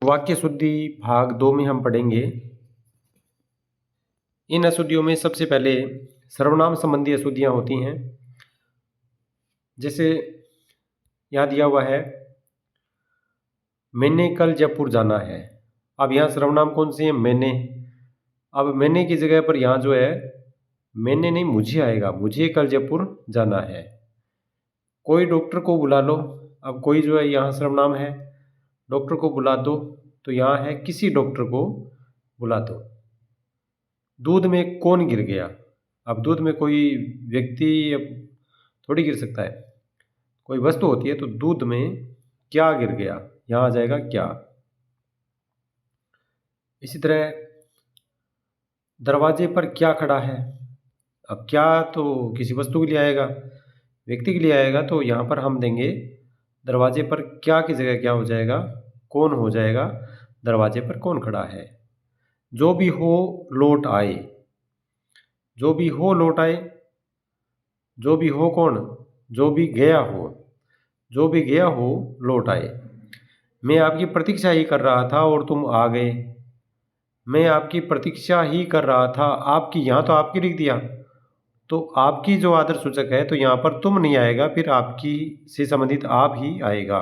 वाक्य शुद्धि भाग 2 में हम पढ़ेंगे। इन अशुद्धियों में सबसे पहले सर्वनाम संबंधी अशुद्धियाँ होती हैं। जैसे यहाँ दिया हुआ है, मैंने कल जयपुर जाना है। अब यहाँ सर्वनाम कौन से हैं? मैंने। अब मैंने की जगह पर यहाँ जो है मैंने नहीं, मुझे आएगा। मुझे कल जयपुर जाना है। कोई डॉक्टर को बुला लो। अब कोई जो है यहाँ सर्वनाम है, डॉक्टर को बुला दो, तो यहाँ है किसी डॉक्टर को बुला दो। दूध में कौन गिर गया? अब दूध में कोई व्यक्ति थोड़ी गिर सकता है, कोई वस्तु होती है। तो दूध में क्या गिर गया, यहाँ आ जाएगा क्या। इसी तरह दरवाजे पर क्या खड़ा है। अब क्या तो किसी वस्तु के लिए आएगा, व्यक्ति के लिए आएगा, तो यहाँ पर हम देंगे दरवाजे पर क्या की जगह क्या हो जाएगा, कौन हो जाएगा। दरवाजे पर कौन खड़ा है। जो भी हो लौट आए। जो भी हो लौट आए। जो भी हो कौन? जो भी गया हो। जो भी गया हो लौट आए। मैं आपकी प्रतीक्षा ही कर रहा था और तुम आ गए। मैं आपकी प्रतीक्षा ही कर रहा था। आपकी, यहाँ तो आपकी लिख दिया, तो आपकी जो आदर सूचक है, तो यहाँ पर तुम नहीं आएगा, फिर आपकी से संबंधित आप ही आएगा।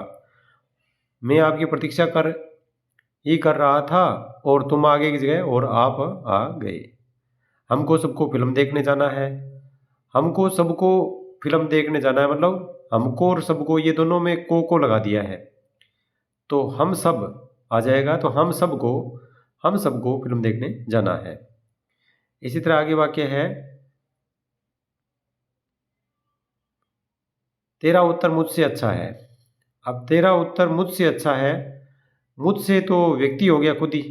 मैं आपकी प्रतीक्षा कर रहा था और तुम आगे की जगह और आप आ गए। हमको सबको फिल्म देखने जाना है। हमको सबको फिल्म देखने जाना है, मतलब हमको और सबको ये दोनों में को लगा दिया है, तो हम सब आ जाएगा। तो हम सबको फिल्म देखने जाना है। इसी तरह आगे वाक्य है, तेरा उत्तर मुझसे अच्छा है। अब तेरा उत्तर मुझसे अच्छा है, मुझसे तो व्यक्ति हो गया खुद ही,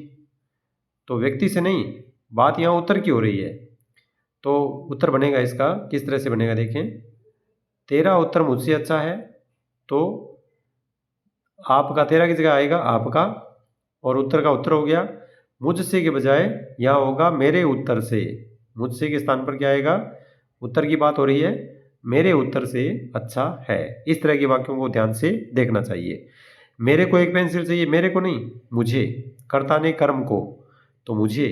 तो व्यक्ति से नहीं, बात यहाँ उत्तर की हो रही है। तो उत्तर बनेगा इसका किस तरह से बनेगा, देखें। तेरा उत्तर मुझसे अच्छा है, तो आपका, तेरा की जगह आएगा आपका, और उत्तर का उत्तर हो गया। मुझसे के बजाय यहाँ होगा मेरे उत्तर से। मुझसे के स्थान पर क्या आएगा, उत्तर की बात हो रही है, मेरे उत्तर से अच्छा है। इस तरह के वाक्यों को ध्यान से देखना चाहिए। मेरे को एक पेंसिल चाहिए, मेरे को नहीं, मुझे। कर्ता ने कर्म को, तो मुझे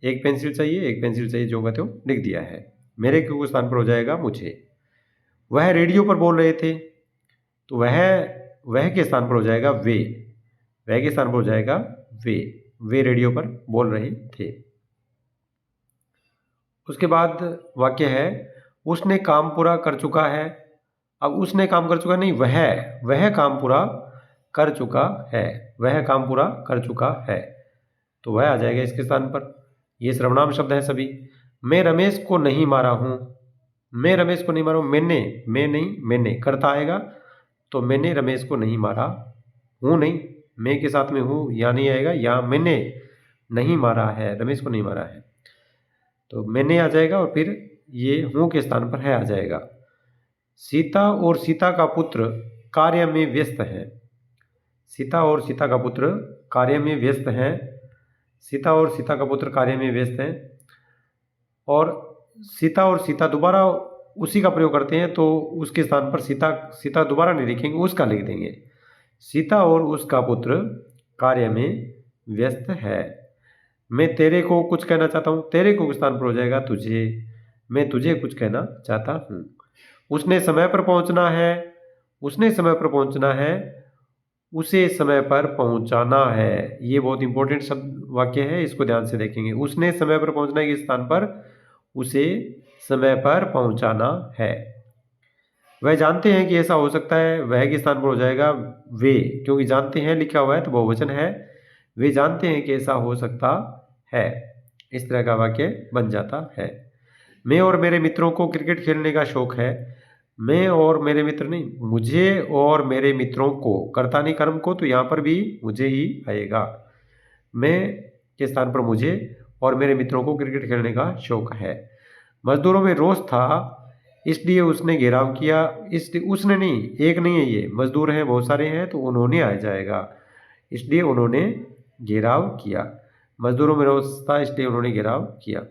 एक पेंसिल चाहिए, जो कहते हो लिख दिया है। मेरे के स्थान पर हो जाएगा मुझे। वह रेडियो पर बोल रहे थे, तो वह के स्थान पर हो जाएगा वे। वह के स्थान पर हो जाएगा वे रेडियो पर बोल रहे थे। उसके बाद वाक्य है, उसने काम पूरा कर चुका है। अब उसने काम कर चुका नहीं, वह काम पूरा कर चुका है। वह काम पूरा कर चुका है, तो वह आ जाएगा इसके स्थान पर। ये सर्वनाम शब्द है सभी। मैं रमेश को नहीं मारा हूँ। मैं रमेश को नहीं मारा हूँ, मैंने करता आएगा, तो मैंने रमेश को नहीं मारा हूँ, नहीं, मैं के साथ में हूँ यहाँ नहीं आएगा। यहाँ मैंने नहीं मारा है, रमेश को नहीं मारा है, तो मैंने आ जाएगा, और फिर ये हूँ के स्थान पर है आ जाएगा। सीता और सीता का पुत्र कार्य में व्यस्त है। सीता और सीता का पुत्र कार्य में व्यस्त हैं। सीता और सीता का पुत्र कार्य में व्यस्त हैं, और सीता और सीता दोबारा उसी का प्रयोग करते हैं, तो उसके स्थान पर सीता दोबारा नहीं लिखेंगे, उसका लिख देंगे। सीता और उसका पुत्र कार्य में व्यस्त है। मैं तेरे को कुछ कहना चाहता हूँ, तेरे को स्थान पर हो जाएगा तुझे। मैं तुझे कुछ कहना चाहता हूँ। उसने समय पर पहुँचना है। उसने समय पर पहुँचना है, उसे समय पर पहुँचाना है। ये बहुत इंपॉर्टेंट शब्द वाक्य है, इसको ध्यान से देखेंगे। उसने समय पर पहुँचना के स्थान पर उसे समय पर पहुँचाना है। वह जानते हैं कि ऐसा हो सकता है, वह के स्थान पर हो जाएगा वे, क्योंकि जानते हैं लिखा हुआ है तो बहुवचन है। वे जानते हैं कि ऐसा हो सकता है। इस तरह का वाक्य बन जाता है। मैं और मेरे मित्रों को क्रिकेट खेलने का शौक है। मैं और मेरे मित्र नहीं, मुझे और मेरे मित्रों को, कर्ता नहीं कर्म को, तो यहाँ पर भी मुझे ही आएगा। मैं के स्थान पर मुझे और मेरे मित्रों को क्रिकेट खेलने का शौक है। मजदूरों में रोष था, इसलिए उसने घेराव किया। इसलिए उसने नहीं, एक नहीं है, ये मजदूर हैं, बहुत सारे हैं, तो उन्होंने आ जाएगा। इसलिए उन्होंने घेराव किया। मजदूरों में रोष था, इसलिए उन्होंने घेराव किया।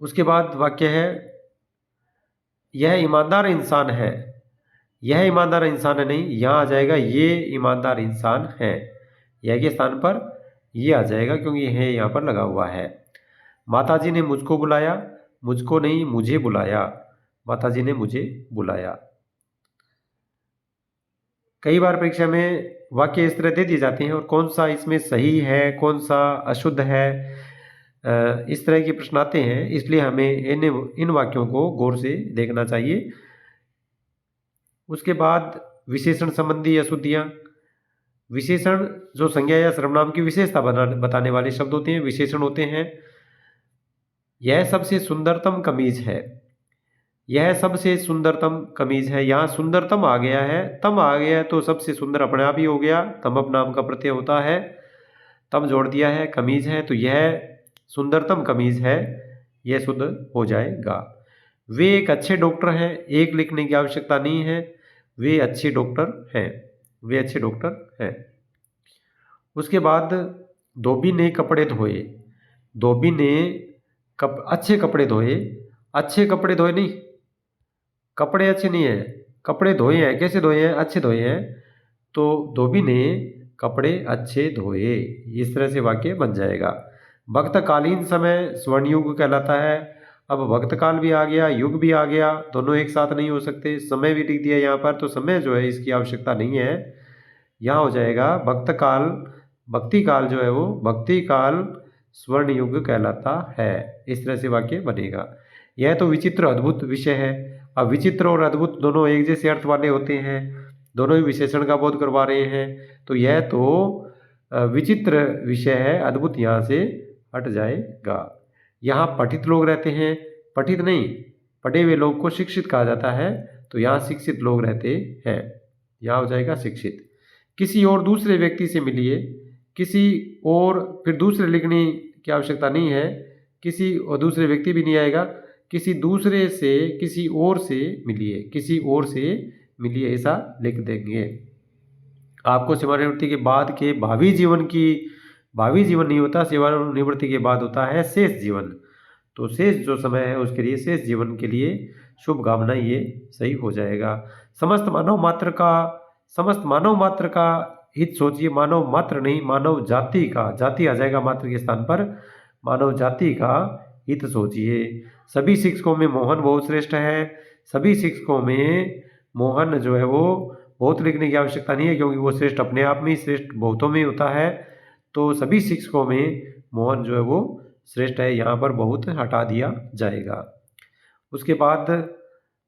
उसके बाद वाक्य है, यह ईमानदार इंसान है। यह ईमानदार इंसान है नहीं, यहाँ आ जाएगा ये ईमानदार इंसान है। यह के स्थान पर ये आ जाएगा क्योंकि यह यहाँ पर लगा हुआ है। माताजी ने मुझको बुलाया, मुझको नहीं मुझे बुलाया, माताजी ने मुझे बुलाया। कई बार परीक्षा में वाक्य इस तरह दे दिए जाते हैं और कौन सा इसमें सही है, कौन सा अशुद्ध है, इस तरह के प्रश्न आते हैं, इसलिए हमें इन वाक्यों को गौर से देखना चाहिए। उसके बाद विशेषण संबंधी अशुद्धियाँ। विशेषण जो संज्ञा या सर्वनाम की विशेषता बताने वाले शब्द होते हैं, विशेषण होते हैं। यह सबसे सुंदरतम कमीज है, यह सबसे सुंदरतम कमीज है। यहाँ सुंदरतम आ गया है, तम आ गया है, तो सबसे सुंदर अपने आप ही हो गया। तम अब नाम का प्रत्यय होता है, तम जोड़ दिया है, कमीज है, तो यह सुंदरतम कमीज है, यह शुद्ध हो जाएगा। वे एक अच्छे डॉक्टर हैं, एक लिखने की आवश्यकता नहीं है, वे अच्छे डॉक्टर हैं, वे अच्छे डॉक्टर हैं। उसके बाद धोबी ने कपड़े धोए, धोबी ने अच्छे कपड़े धोए, अच्छे कपड़े धोए नहीं, कपड़े अच्छे नहीं हैं, कपड़े धोए हैं। कैसे धोए हैं? अच्छे धोए हैं, तो धोबी ने कपड़े अच्छे धोए, इस तरह से वाक्य बन जाएगा। वक्तकालीन समय स्वर्णयुग कहलाता है। अब वक्तकाल भी आ गया, युग भी आ गया, दोनों एक साथ नहीं हो सकते। समय भी लिख दिया यहाँ पर, तो समय जो है इसकी आवश्यकता नहीं है, यहाँ हो जाएगा वक्तकाल। भक्ति काल जो है वो भक्ति काल स्वर्ण युग कहलाता है, इस तरह से वाक्य बनेगा। यह तो विचित्र अद्भुत विषय है। अब विचित्र और अद्भुत दोनों एक जैसे अर्थ वाले होते हैं, दोनों ही विशेषण का बोध करवा रहे हैं, तो यह तो विचित्र विषय है, अद्भुत यहाँ से हट जाएगा। यहाँ पठित लोग रहते हैं, पठित नहीं पढ़े हुए लोग को शिक्षित कहा जाता है, तो यहाँ शिक्षित लोग रहते हैं, यहाँ हो जाएगा शिक्षित। किसी और दूसरे व्यक्ति से मिलिए, किसी और फिर दूसरे लिखने की आवश्यकता नहीं है, किसी और दूसरे व्यक्ति भी नहीं आएगा, किसी दूसरे से किसी और से मिलिए, किसी और से मिलिए ऐसा लिख देंगे। आपको सेवानिवृत्ति के बाद के भावी जीवन नहीं होता, सेवानिवृत्ति के बाद होता है शेष जीवन, तो शेष जो समय है उसके लिए, शेष जीवन के लिए शुभकामना, ये सही हो जाएगा। समस्त मानव मात्र का हित सोचिए, मानव मात्र नहीं मानव जाति का, जाति आ जाएगा मात्र के स्थान पर, मानव जाति का हित सोचिए। सभी शिक्षकों में मोहन बहुत श्रेष्ठ है, सभी शिक्षकों में मोहन जो है वो बहुत लिखने की आवश्यकता नहीं है, क्योंकि वो श्रेष्ठ अपने आप में, श्रेष्ठ बहुतों में होता है, तो सभी शिक्षकों में मोहन जो है वो श्रेष्ठ है, यहाँ पर बहुत हटा दिया जाएगा। उसके बाद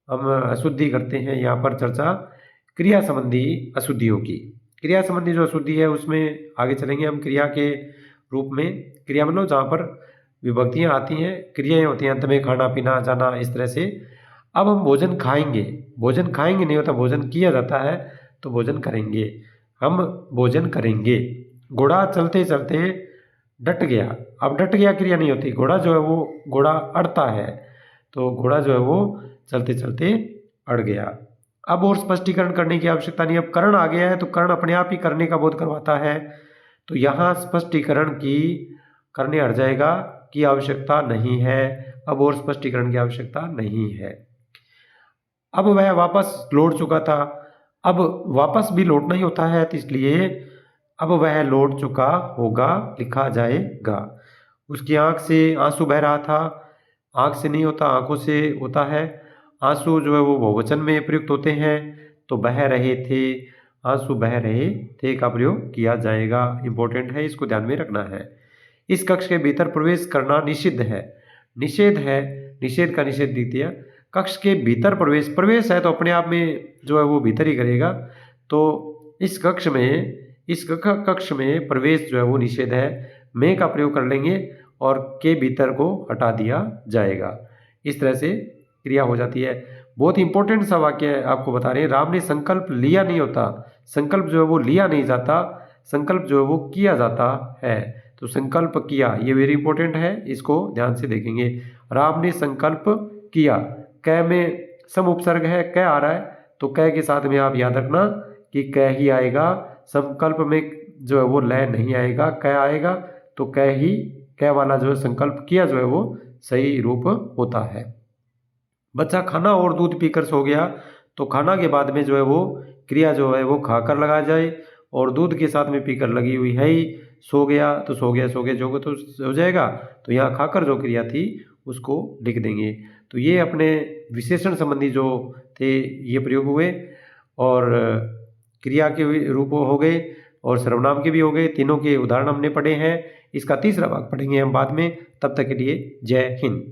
हम अशुद्धि करते हैं यहाँ पर चर्चा क्रिया संबंधी अशुद्धियों की। क्रिया संबंधी जो अशुद्धि है उसमें आगे चलेंगे हम। क्रिया के रूप में, क्रिया मतलब जहाँ पर विभक्तियाँ आती हैं, क्रियाएँ होती हैं, अंत में खाना पीना जाना, इस तरह से। अब हम भोजन खाएंगे, भोजन खाएंगे नहीं होता, भोजन किया जाता है, तो भोजन करेंगे, हम भोजन करेंगे। घोड़ा चलते चलते डट गया, अब डट गया क्रिया नहीं होती, घोड़ा जो है वो घोड़ा अड़ता है, तो घोड़ा जो है वो चलते चलते अड़ गया। अब और स्पष्टीकरण करने की आवश्यकता नहीं, अब करण आ गया है, तो करण अपने आप ही करने का बोध करवाता है, तो यहाँ स्पष्टीकरण की करने हट जाएगा की आवश्यकता नहीं है, अब और स्पष्टीकरण की आवश्यकता नहीं है। अब वह वापस लौट चुका था, अब वापस भी लौटना ही होता है, तो इसलिए अब वह लौट चुका होगा लिखा जाएगा। उसकी आंख से आंसू बह रहा था, आंख से नहीं होता, आंखों से होता है। आंसू जो है वो बहुवचन में प्रयुक्त होते हैं, तो बह रहे थे, आंसू बह रहे थे का प्रयोग किया जाएगा, इंपॉर्टेंट है, इसको ध्यान में रखना है। इस कक्ष के भीतर प्रवेश करना निषिद्ध है, निषेध है, निषेध का निषेध द्वितीय। कक्ष के भीतर प्रवेश, प्रवेश है तो अपने आप में जो है वो भीतर ही करेगा, तो इस कक्ष में प्रवेश जो है वो निषेध है, में का प्रयोग कर लेंगे और के भीतर को हटा दिया जाएगा, इस तरह से क्रिया हो जाती है। बहुत इंपॉर्टेंट सा वाक्य आपको बता रहे हैं, राम ने संकल्प लिया नहीं होता, संकल्प जो है वो लिया नहीं जाता, संकल्प जो है वो किया जाता है, तो संकल्प किया, ये वेरी इंपॉर्टेंट है, इसको ध्यान से देखेंगे। राम ने संकल्प किया, कै में सम उपसर्ग है, कै आ रहा है, तो कै के साथ में आप याद रखना कि कै ही आएगा, संकल्प में जो है वो लय नहीं आएगा, कै आएगा, तो कै ही, कै वाला जो है संकल्प किया जो है वो सही रूप होता है। बच्चा खाना और दूध पीकर सो गया, तो खाना के बाद में जो है वो क्रिया जो है वो खाकर लगा जाए, और दूध के साथ में पीकर लगी हुई है ही। सो गया तो सो गया, सो गया जोगे तो हो जाएगा। तो यहाँ खाकर जो क्रिया थी उसको लिख देंगे। तो ये अपने विशेषण संबंधी जो थे ये प्रयोग हुए, और क्रिया के रूप हो गए और सर्वनाम के भी हो गए। तीनों के उदाहरण हमने पढ़े हैं। इसका तीसरा भाग पढ़ेंगे हम बाद में। तब तक के लिए जय हिंद।